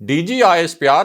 DGISPR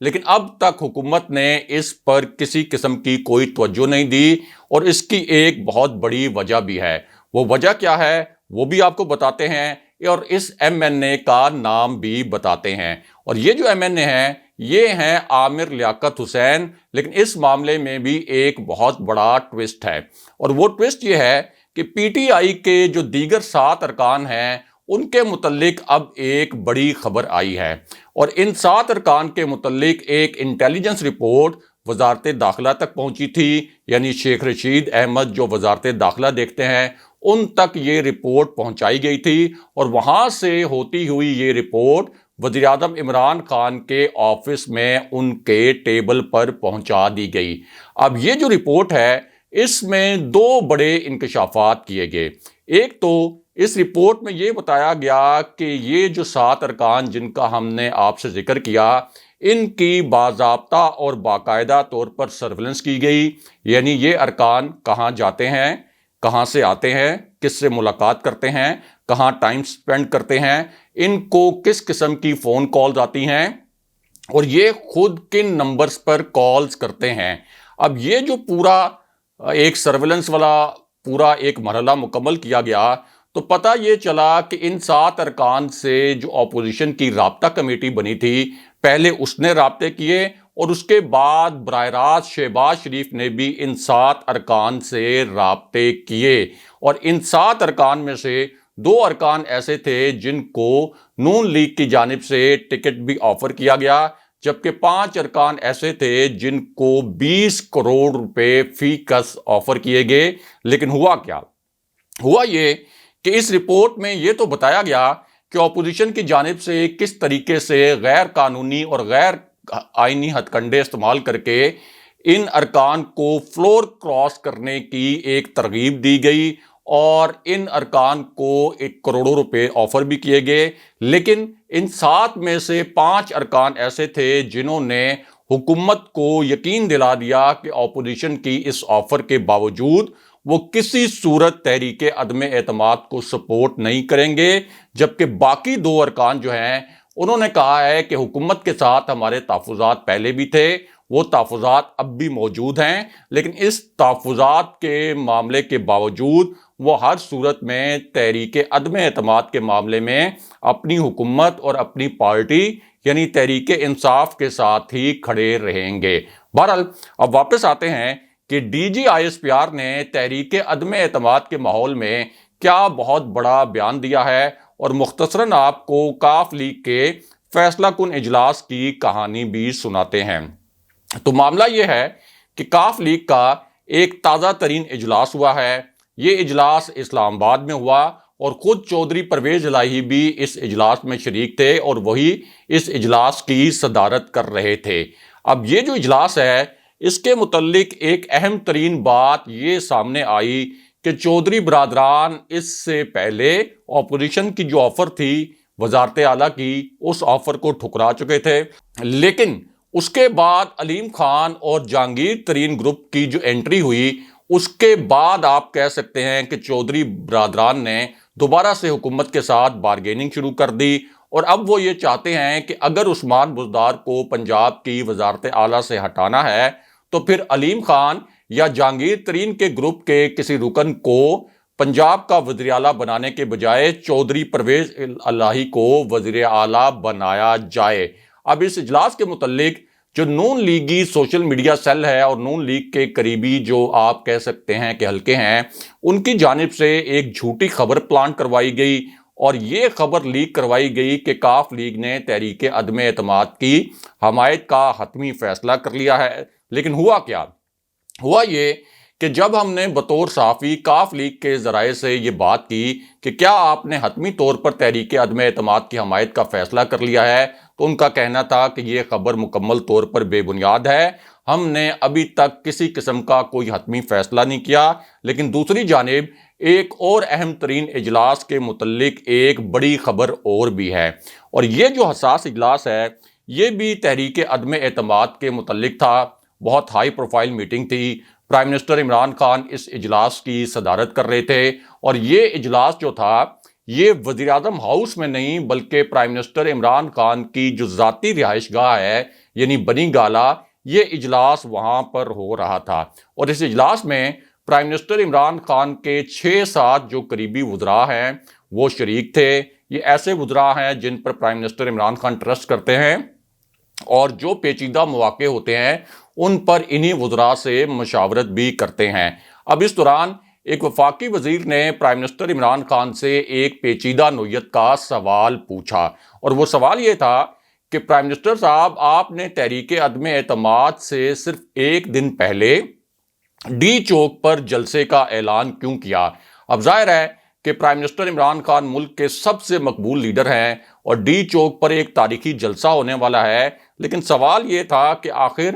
لیکن اب تک حکومت نے اس پر کسی قسم کی کوئی توجہ نہیں دی، اور اس کی ایک بہت بڑی وجہ بھی ہے۔ وہ وجہ کیا ہے وہ بھی آپ کو بتاتے ہیں، اور اس ایم این اے کا نام بھی بتاتے ہیں۔ اور یہ جو ایم این اے ہیں یہ ہیں عامر لیاقت حسین، لیکن اس معاملے میں بھی ایک بہت بڑا ٹوسٹ ہے، اور وہ ٹوسٹ یہ ہے کہ پی ٹی آئی کے جو دیگر 7 ارکان ہیں ان کے متعلق اب ایک بڑی خبر آئی ہے، اور ان 7 ارکان کے متعلق ایک انٹیلیجنس رپورٹ وزارت داخلہ تک پہنچی تھی، یعنی شیخ رشید احمد جو وزارت داخلہ دیکھتے ہیں ان تک یہ رپورٹ پہنچائی گئی تھی، اور وہاں سے ہوتی ہوئی یہ رپورٹ وزیر اعظم عمران خان کے آفس میں ان کے ٹیبل پر پہنچا دی گئی۔ اب یہ جو رپورٹ ہے اس میں 2 بڑے انکشافات کیے گئے۔ ایک تو اس رپورٹ میں یہ بتایا گیا کہ یہ جو 7 ارکان جن کا ہم نے آپ سے ذکر کیا ان کی باضابطہ اور باقاعدہ طور پر سرویلنس کی گئی، یعنی یہ ارکان کہاں جاتے ہیں، کہاں سے آتے ہیں، کس سے ملاقات کرتے ہیں، کہاں ٹائم سپینڈ کرتے ہیں، ان کو کس قسم کی فون کالز آتی ہیں، اور یہ خود کن نمبرز پر کالز کرتے ہیں۔ اب یہ جو پورا ایک سرویلنس والا پورا ایک مرحلہ مکمل کیا گیا تو پتہ یہ چلا کہ ان 7 ارکان سے جو اپوزیشن کی رابطہ کمیٹی بنی تھی پہلے اس نے رابطے کیے، اور اس کے بعد براہ راست شہباز شریف نے بھی ان 7 ارکان سے رابطے کیے، اور ان 7 ارکان میں سے 2 ارکان ایسے تھے جن کو نون لیگ کی جانب سے ٹکٹ بھی آفر کیا گیا، جبکہ 5 ارکان ایسے تھے جن کو 20 کروڑ روپے فی کس آفر کیے گئے۔ لیکن ہوا کیا؟ ہوا یہ کہ اس رپورٹ میں یہ تو بتایا گیا کہ اپوزیشن کی جانب سے کس طریقے سے غیر قانونی اور غیر آئینی ہتھ کنڈے استعمال کر کے ان ارکان کو فلور کراس کرنے کی ایک ترغیب دی گئی، اور ان ارکان کو 1 کروڑ روپے آفر بھی کیے گئے۔ لیکن ان 7 میں سے 5 ارکان ایسے تھے جنہوں نے حکومت کو یقین دلا دیا کہ اپوزیشن کی اس آفر کے باوجود وہ کسی صورت تحریک عدم اعتماد کو سپورٹ نہیں کریں گے، جبکہ باقی 2 ارکان جو ہیں انہوں نے کہا ہے کہ حکومت کے ساتھ ہمارے تحفظات پہلے بھی تھے، وہ تحفظات اب بھی موجود ہیں، لیکن اس تحفظات کے معاملے کے باوجود وہ ہر صورت میں تحریک عدم اعتماد کے معاملے میں اپنی حکومت اور اپنی پارٹی یعنی تحریک انصاف کے ساتھ ہی کھڑے رہیں گے۔ بہرحال اب واپس آتے ہیں کہ D G I S P R نے تحریک عدم اعتماد کے ماحول میں کیا بہت بڑا بیان دیا ہے، اور مختصراً آپ کو کاف لیگ کے فیصلہ کن اجلاس کی کہانی بھی سناتے ہیں۔ تو معاملہ یہ ہے کہ کاف لیگ کا ایک تازہ ترین اجلاس ہوا ہے۔ یہ اجلاس اسلام آباد میں ہوا، اور خود چودھری پرویز الہی بھی اس اجلاس میں شریک تھے، اور وہی اس اجلاس کی صدارت کر رہے تھے۔ اب یہ جو اجلاس ہے اس کے متعلق ایک اہم ترین بات یہ سامنے آئی کہ چودھری برادران اس سے پہلے اپوزیشن کی جو آفر تھی وزارت اعلیٰ کی اس آفر کو ٹھکرا چکے تھے، لیکن اس کے بعد علیم خان اور جہانگیر ترین گروپ کی جو انٹری ہوئی اس کے بعد آپ کہہ سکتے ہیں کہ چودھری برادران نے دوبارہ سے حکومت کے ساتھ بارگیننگ شروع کر دی، اور اب وہ یہ چاہتے ہیں کہ اگر عثمان بزدار کو پنجاب کی وزارت اعلیٰ سے ہٹانا ہے تو پھر علیم خان یا جہانگیر ترین کے گروپ کے کسی رکن کو پنجاب کا وزیر اعلیٰ بنانے کے بجائے چودھری پرویز الہی کو وزیر اعلیٰ بنایا جائے۔ اب اس اجلاس کے متعلق جو نون لیگی سوشل میڈیا سیل ہے اور نون لیگ کے قریبی جو آپ کہہ سکتے ہیں کہ حلقے ہیں ان کی جانب سے ایک جھوٹی خبر پلانٹ کروائی گئی، اور یہ خبر لیک کروائی گئی کہ کاف لیگ نے تحریک عدم اعتماد کی حمایت کا حتمی فیصلہ کر لیا ہے۔ لیکن ہوا کیا؟ ہوا یہ کہ جب ہم نے بطور صحافی کاف لیگ کے ذرائع سے یہ بات کی کہ کیا آپ نے حتمی طور پر تحریک عدم اعتماد کی حمایت کا فیصلہ کر لیا ہے، تو ان کا کہنا تھا کہ یہ خبر مکمل طور پر بے بنیاد ہے، ہم نے ابھی تک کسی قسم کا کوئی حتمی فیصلہ نہیں کیا۔ لیکن دوسری جانب ایک اور اہم ترین اجلاس کے متعلق ایک بڑی خبر اور بھی ہے، اور یہ جو حساس اجلاس ہے یہ بھی تحریک عدم اعتماد کے متعلق تھا۔ بہت ہائی پروفائل میٹنگ تھی، پرائم منسٹر عمران خان اس اجلاس کی صدارت کر رہے تھے، اور یہ اجلاس جو تھا یہ وزیر اعظم ہاؤس میں نہیں بلکہ پرائم منسٹر عمران خان کی جو ذاتی رہائش گاہ ہے یعنی بنی گالہ، یہ اجلاس وہاں پر ہو رہا تھا، اور اس اجلاس میں پرائم منسٹر عمران خان کے 6-7 جو قریبی وزراء ہیں وہ شریک تھے۔ یہ ایسے وزراء ہیں جن پر prime minister Imran Khan trust کرتے ہیں، اور جو پیچیدہ مواقع ہوتے ہیں ان پر انہی وزراء سے مشاورت بھی کرتے ہیں۔ اب اس دوران ایک وفاقی وزیر نے پرائم منسٹر عمران خان سے ایک پیچیدہ نوعیت کا سوال پوچھا، اور وہ سوال یہ تھا کہ پرائم منسٹر صاحب، آپ نے تحریک عدم اعتماد سے صرف ایک دن پہلے ڈی چوک پر جلسے کا اعلان کیوں کیا؟ اب ظاہر ہے کہ پرائم منسٹر عمران خان ملک کے سب سے مقبول لیڈر ہیں اور ڈی چوک پر ایک تاریخی جلسہ ہونے والا ہے، لیکن سوال یہ تھا کہ آخر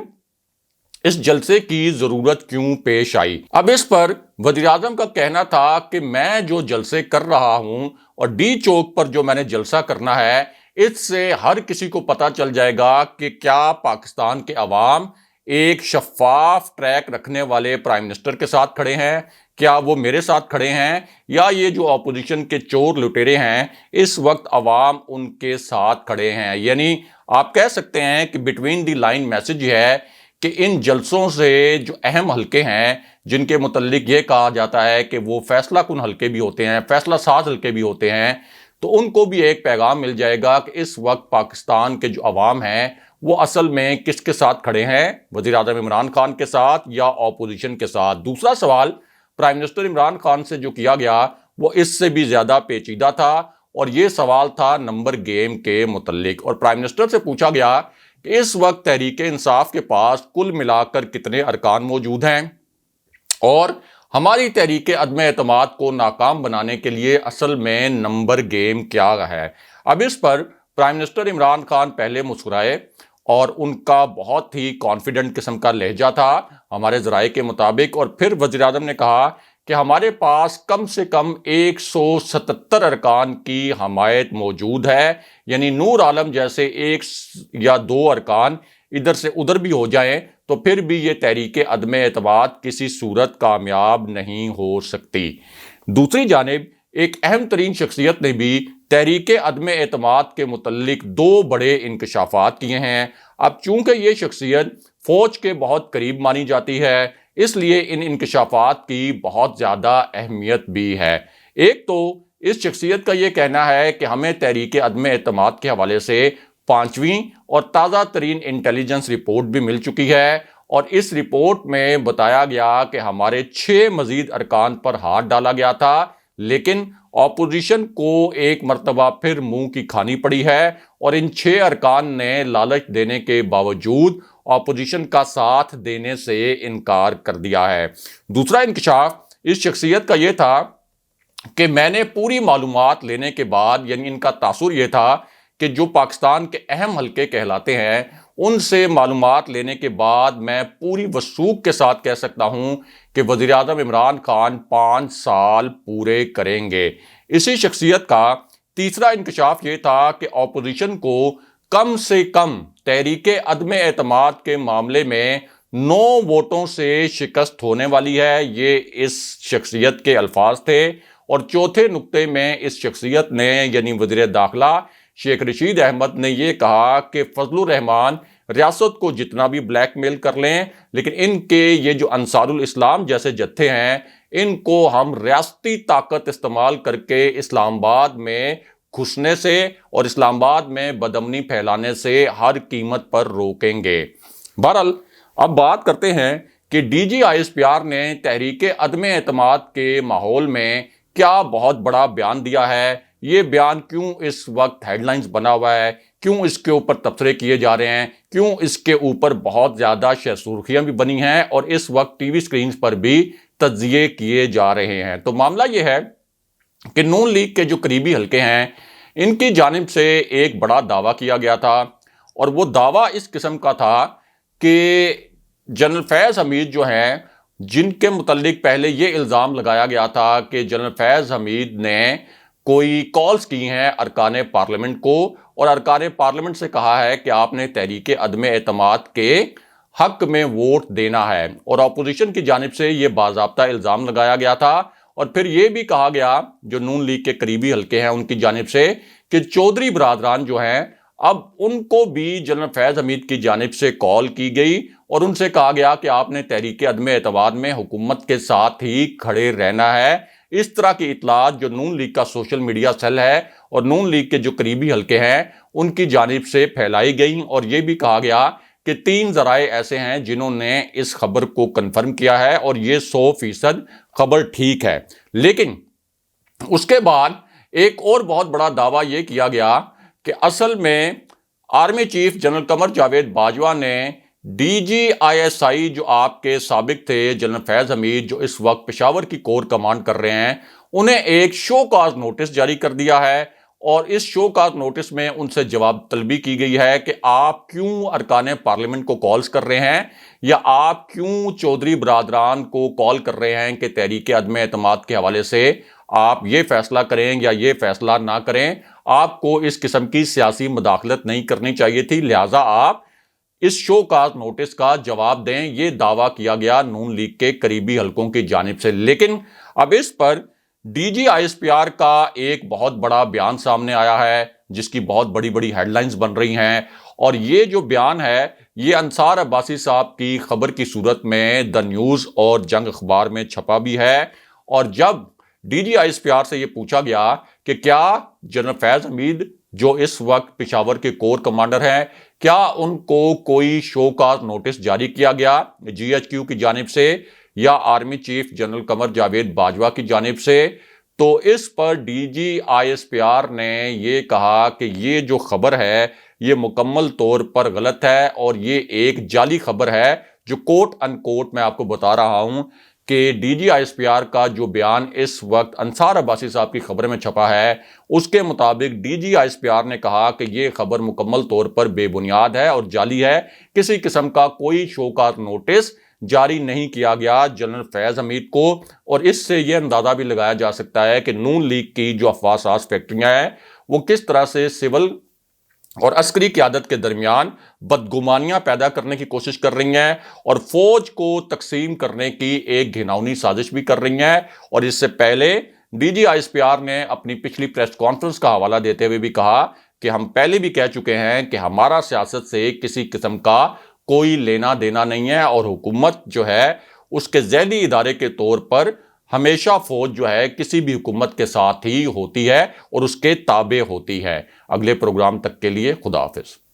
اس جلسے کی ضرورت کیوں پیش آئی؟ اب اس پر وزیر اعظم کا کہنا تھا کہ میں جو جلسے کر رہا ہوں اور ڈی چوک پر جو میں نے جلسہ کرنا ہے، اس سے ہر کسی کو پتا چل جائے گا کہ کیا پاکستان کے عوام ایک شفاف ٹریک رکھنے والے پرائم منسٹر کے ساتھ کھڑے ہیں، کیا وہ میرے ساتھ کھڑے ہیں، یا یہ جو اپوزیشن کے چور لٹیرے ہیں اس وقت عوام ان کے ساتھ کھڑے ہیں۔ یعنی آپ کہہ سکتے ہیں کہ بٹوین دی لائن میسج ہے کہ ان جلسوں سے جو اہم حلقے ہیں جن کے متعلق یہ کہا جاتا ہے کہ وہ فیصلہ کن حلقے بھی ہوتے ہیں، فیصلہ ساز حلقے بھی ہوتے ہیں، تو ان کو بھی ایک پیغام مل جائے گا کہ اس وقت پاکستان کے جو عوام ہیں وہ اصل میں کس کے ساتھ کھڑے ہیں، وزیر اعظم عمران خان کے ساتھ یا اپوزیشن کے ساتھ۔ دوسرا سوال پرائم منسٹر عمران خان سے جو کیا گیا وہ اس سے بھی زیادہ پیچیدہ تھا، اور یہ سوال تھا نمبر گیم کے متعلق، اور پرائم منسٹر سے پوچھا گیا کہ اس وقت تحریک انصاف کے پاس کل ملا کر کتنے ارکان موجود ہیں، اور ہماری تحریک عدم اعتماد کو ناکام بنانے کے لیے اصل میں نمبر گیم کیا ہے؟ اب اس پر پرائم منسٹر عمران خان پہلے مسکرائے، اور ان کا بہت ہی کانفیڈنٹ قسم کا لہجہ تھا ہمارے ذرائع کے مطابق، اور پھر وزیر اعظم نے کہا کہ ہمارے پاس کم سے کم 177 ارکان کی حمایت موجود ہے، یعنی نور عالم جیسے 1 یا 2 ارکان ادھر سے ادھر بھی ہو جائیں تو پھر بھی یہ تحریک عدم اعتماد کسی صورت کامیاب نہیں ہو سکتی۔ دوسری جانب ایک اہم ترین شخصیت نے بھی تحریک عدم اعتماد کے متعلق 2 بڑے انکشافات کیے ہیں۔ اب چونکہ یہ شخصیت فوج کے بہت قریب مانی جاتی ہے، اس لیے ان انکشافات کی بہت زیادہ اہمیت بھی ہے۔ ایک تو اس شخصیت کا یہ کہنا ہے کہ ہمیں تحریک عدم اعتماد کے حوالے سے 5ویں اور تازہ ترین انٹیلیجنس رپورٹ بھی مل چکی ہے، اور اس رپورٹ میں بتایا گیا کہ ہمارے 6 مزید ارکان پر ہاتھ ڈالا گیا تھا، لیکن اپوزیشن کو ایک مرتبہ پھر منہ کی کھانی پڑی ہے، اور ان 6 ارکان نے لالچ دینے کے باوجود اپوزیشن کا ساتھ دینے سے انکار کر دیا ہے۔ دوسرا انکشاف اس شخصیت کا یہ تھا کہ میں نے پوری معلومات لینے کے بعد، یعنی ان کا تاثر یہ تھا کہ جو پاکستان کے اہم حلقے کہلاتے ہیں ان سے معلومات لینے کے بعد میں پوری وثوق کے ساتھ کہہ سکتا ہوں کہ وزیر اعظم عمران خان 5 سال پورے کریں گے۔ اسی شخصیت کا تیسرا انکشاف یہ تھا کہ اپوزیشن کو کم سے کم تحریک عدم اعتماد کے معاملے میں 9 ووٹوں سے شکست ہونے والی ہے، یہ اس شخصیت کے الفاظ تھے۔ اور چوتھے نقطے میں اس شخصیت نے یعنی وزیر داخلہ شیخ رشید احمد نے یہ کہا کہ فضل الرحمان ریاست کو جتنا بھی بلیک میل کر لیں، لیکن ان کے یہ جو انصار الاسلام جیسے جتھے ہیں ان کو ہم ریاستی طاقت استعمال کر کے اسلام آباد میں گھسنے سے اور اسلام آباد میں بدامنی پھیلانے سے ہر قیمت پر روکیں گے۔ بہرحال اب بات کرتے ہیں کہ D G I S P R نے تحریک عدم اعتماد کے ماحول میں کیا بہت بڑا بیان دیا ہے، یہ بیان کیوں اس وقت ہیڈ لائنز بنا ہوا ہے، کیوں اس کے اوپر تبصرے کیے جا رہے ہیں، کیوں اس کے اوپر بہت زیادہ شہ سرخیاں بھی بنی ہیں اور اس وقت ٹی وی سکرینز پر بھی تجزیے کیے جا رہے ہیں۔ تو معاملہ یہ ہے کہ نون لیگ کے جو قریبی حلقے ہیں ان کی جانب سے ایک بڑا دعویٰ کیا گیا تھا، اور وہ دعویٰ اس قسم کا تھا کہ جنرل فیض حمید جو ہیں، جن کے متعلق پہلے یہ الزام لگایا گیا تھا کہ جنرل فیض حمید نے کوئی کالز کی ہیں ارکان پارلیمنٹ کو، اور ارکان پارلیمنٹ سے کہا ہے کہ آپ نے تحریک عدم اعتماد کے حق میں ووٹ دینا ہے، اور اپوزیشن کی جانب سے یہ باضابطہ الزام لگایا گیا تھا، اور پھر یہ بھی کہا گیا جو نون لیگ کے قریبی حلقے ہیں ان کی جانب سے کہ چودھری برادران جو ہیں اب ان کو بھی جنرل فیض حمید کی جانب سے کال کی گئی اور ان سے کہا گیا کہ آپ نے تحریک عدم اعتماد میں حکومت کے ساتھ ہی کھڑے رہنا ہے۔ اس طرح کی اطلاعات جو نون لیگ کا سوشل میڈیا سیل ہے اور نون لیگ کے جو قریبی حلقے ہیں ان کی جانب سے پھیلائی گئیں، اور یہ بھی کہا گیا کہ 3 ذرائع ایسے ہیں جنہوں نے اس خبر کو کنفرم کیا ہے اور یہ 100% خبر ٹھیک ہے۔ لیکن اس کے بعد ایک اور بہت بڑا دعویٰ یہ کیا گیا کہ اصل میں army chief general Qamar Javed Bajwa نے DGISI جو آپ کے سابق تھے جنرل فیض حمید جو اس وقت پشاور کی کور کمانڈ کر رہے ہیں انہیں ایک شو کاز نوٹس جاری کر دیا ہے، اور اس شو کاز نوٹس میں ان سے جواب طلبی کی گئی ہے کہ آپ کیوں ارکان پارلیمنٹ کو کالز کر رہے ہیں، یا آپ کیوں چودھری برادران کو کال کر رہے ہیں کہ تحریک عدم اعتماد کے حوالے سے آپ یہ فیصلہ کریں یا یہ فیصلہ نہ کریں، آپ کو اس قسم کی سیاسی مداخلت نہیں کرنی چاہیے تھی، لہٰذا آپ اس شو کاز نوٹس کا جواب دیں۔ یہ دعویٰ کیا گیا نون لیگ کے قریبی حلقوں کی جانب سے۔ لیکن اب اس پر DGISPR کا ایک بہت بڑا بیان سامنے آیا ہے جس کی بہت بڑی بڑی ہیڈ لائنز بن رہی ہیں، اور یہ جو بیان ہے یہ انصار عباسی صاحب کی خبر کی صورت میں دا نیوز اور جنگ اخبار میں چھپا بھی ہے۔ اور جب DGISPR سے یہ پوچھا گیا کہ کیا جنرل فیض حمید جو اس وقت پشاور کے کور کمانڈر ہیں کیا ان کو کوئی شو کاز نوٹس جاری کیا گیا GHQ کی جانب سے یا army chief general Qamar Javed Bajwa کی جانب سے، تو اس پر DGISPR نے یہ کہا کہ یہ جو خبر ہے یہ مکمل طور پر غلط ہے اور یہ ایک جعلی خبر ہے، جو کوٹ ان کوٹ میں آپ کو بتا رہا ہوں کہ DGISPR کا جو بیان اس وقت انصار عباسی صاحب کی خبر میں چھپا ہے اس کے مطابق DGISPR نے کہا کہ یہ خبر مکمل طور پر بے بنیاد ہے اور جعلی ہے، کسی قسم کا کوئی شو کاز نوٹس جاری نہیں کیا گیا جنرل فیض حمید کو۔ اور اس سے یہ اندازہ بھی لگایا جا سکتا ہے کہ نون لیگ کی جو افواہ ساز فیکٹریاں ہیں وہ کس طرح سے سول اور عسکری قیادت کے درمیان بدگمانیاں پیدا کرنے کی کوشش کر رہی ہیں اور فوج کو تقسیم کرنے کی ایک گھناؤنی سازش بھی کر رہی ہیں۔ اور اس سے پہلے DGISPR نے اپنی پچھلی پریس کانفرنس کا حوالہ دیتے ہوئے بھی کہا کہ ہم پہلے بھی کہہ چکے ہیں کہ ہمارا سیاست سے کسی قسم کا کوئی لینا دینا نہیں ہے، اور حکومت جو ہے اس کے ذیلی ادارے کے طور پر ہمیشہ فوج جو ہے کسی بھی حکومت کے ساتھ ہی ہوتی ہے اور اس کے تابع ہوتی ہے۔ اگلے پروگرام تک کے لیے خدا حافظ۔